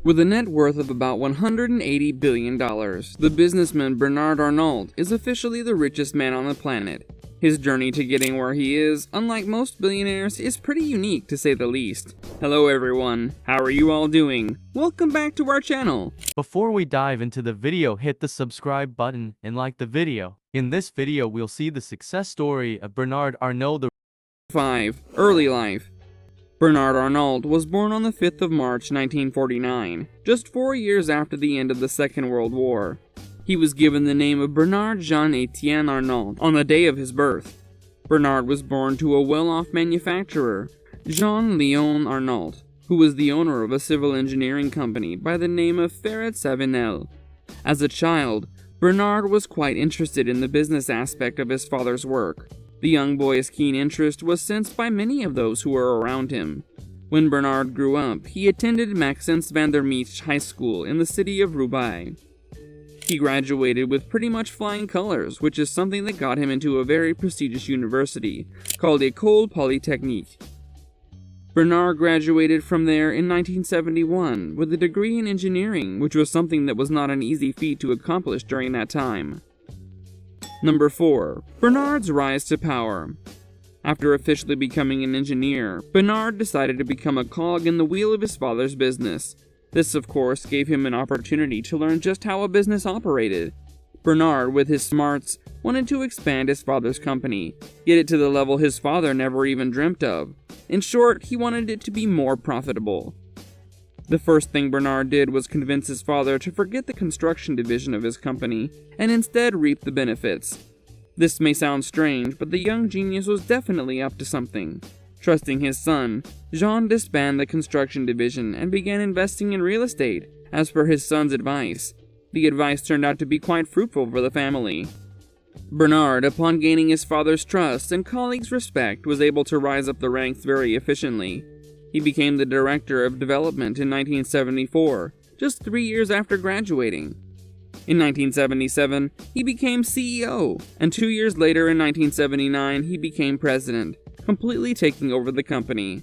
With a net worth of about $180 billion, the businessman Bernard Arnault is officially the richest man on the planet. His journey to getting where he is, unlike most billionaires, is pretty unique to say the least. Hello everyone, how are you all doing? Welcome back to our channel. Before we dive into the video, hit the subscribe button and like the video. In this video, we'll see the success story of Bernard Arnault. 5. Early life. Bernard Arnault was born on the 5th of March 1949, just 4 years after the end of the Second World War. He was given the name of Bernard Jean-Étienne Arnault on the day of his birth. Bernard was born to a well-off manufacturer, Jean-Léon Arnault, who was the owner of a civil engineering company by the name of Ferret-Savinel. As a child, Bernard was quite interested in the business aspect of his father's work. The young boy's keen interest was sensed by many of those who were around him. When Bernard grew up, he attended Maxence van der Meesch High School in the city of Roubaix. He graduated with pretty much flying colors, which is something that got him into a very prestigious university called École Polytechnique. Bernard graduated from there in 1971 with a degree in engineering, which was something that was not an easy feat to accomplish during that time. Number 4. Bernard's rise to power. After officially becoming an engineer, Bernard decided to become a cog in the wheel of his father's business. This, of course, gave him an opportunity to learn just how a business operated. Bernard, with his smarts, wanted to expand his father's company, get it to the level his father never even dreamt of. In short, he wanted it to be more profitable. The first thing Bernard did was convince his father to forget the construction division of his company and instead reap the benefits. This may sound strange, but the young genius was definitely up to something. Trusting his son, Jean disbanded the construction division and began investing in real estate, as per his son's advice. The advice turned out to be quite fruitful for the family. Bernard, upon gaining his father's trust and colleagues' respect, was able to rise up the ranks very efficiently. He became the director of development in 1974, just 3 years after graduating. In 1977, he became CEO, and 2 years later in 1979, he became president, completely taking over the company.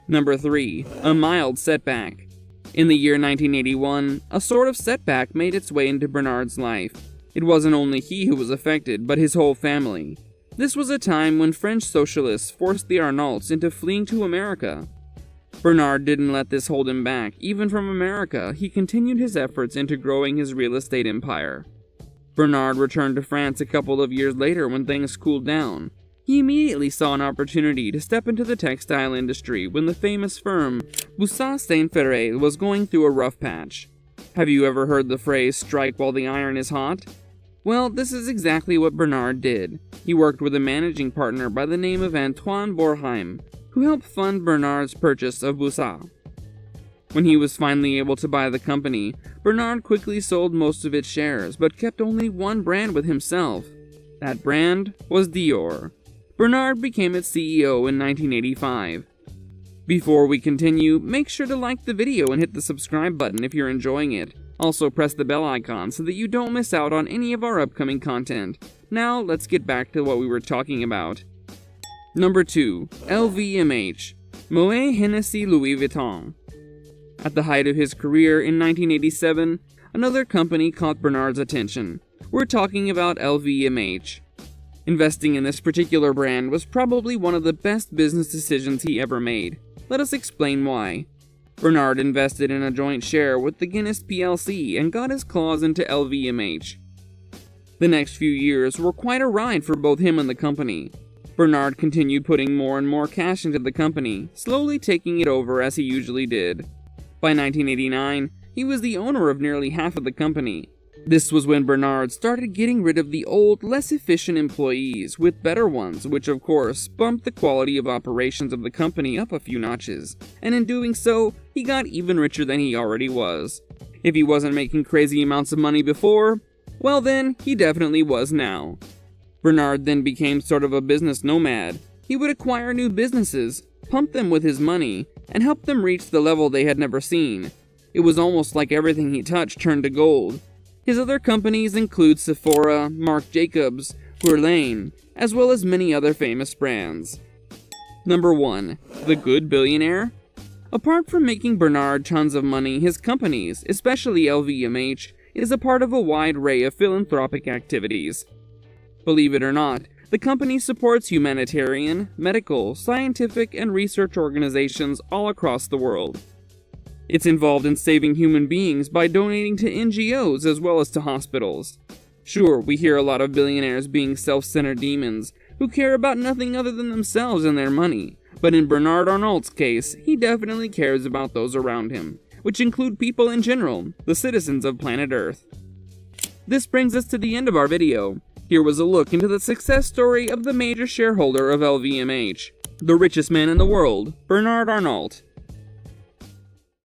Number 3. A mild setback. In the year 1981, a sort of setback made its way into Bernard's life. It wasn't only he who was affected, but his whole family. This was a time when French socialists forced the Arnaults into fleeing to America. Bernard didn't let this hold him back. Even from America, he continued his efforts into growing his real estate empire. Bernard returned to France a couple of years later when things cooled down. He immediately saw an opportunity to step into the textile industry when the famous firm Boussat Saint-Ferret was going through a rough patch. Have you ever heard the phrase, "strike while the iron is hot"? Well, this is exactly what Bernard did. He worked with a managing partner by the name of Antoine Borheim, who helped fund Bernard's purchase of Boussat. When he was finally able to buy the company, Bernard quickly sold most of its shares, but kept only one brand with himself. That brand was Dior. Bernard became its CEO in 1985. Before we continue, make sure to like the video and hit the subscribe button if you're enjoying it. Also press the bell icon so that you don't miss out on any of our upcoming content. Now let's get back to what we were talking about. Number 2. LVMH. Moet Hennessy Louis Vuitton. At the height of his career in 1987, another company caught Bernard's attention. We're talking about LVMH. Investing in this particular brand was probably one of the best business decisions he ever made. Let us explain why. Bernard invested in a joint share with the Guinness plc and got his claws into LVMH. The next few years were quite a ride for both him and the company. Bernard continued putting more and more cash into the company, slowly taking it over as he usually did. By 1989, he was the owner of nearly half of the company. This was when Bernard started getting rid of the old, less efficient employees with better ones, which of course bumped the quality of operations of the company up a few notches. And in doing so, he got even richer than he already was. If he wasn't making crazy amounts of money before, well then, he definitely was now. Bernard then became sort of a business nomad. He would acquire new businesses, pump them with his money, and help them reach the level they had never seen. It was almost like everything he touched turned to gold. His other companies include Sephora, Marc Jacobs, Guerlain, as well as many other famous brands. Number 1. The Good Billionaire. Apart from making Bernard tons of money, his companies, especially LVMH, is a part of a wide array of philanthropic activities. Believe it or not, the company supports humanitarian, medical, scientific, and research organizations all across the world. It's involved in saving human beings by donating to NGOs as well as to hospitals. Sure, we hear a lot of billionaires being self-centered demons who care about nothing other than themselves and their money, but in Bernard Arnault's case, he definitely cares about those around him, which include people in general, the citizens of planet Earth. This brings us to the end of our video. Here was a look into the success story of the major shareholder of LVMH, the richest man in the world, Bernard Arnault.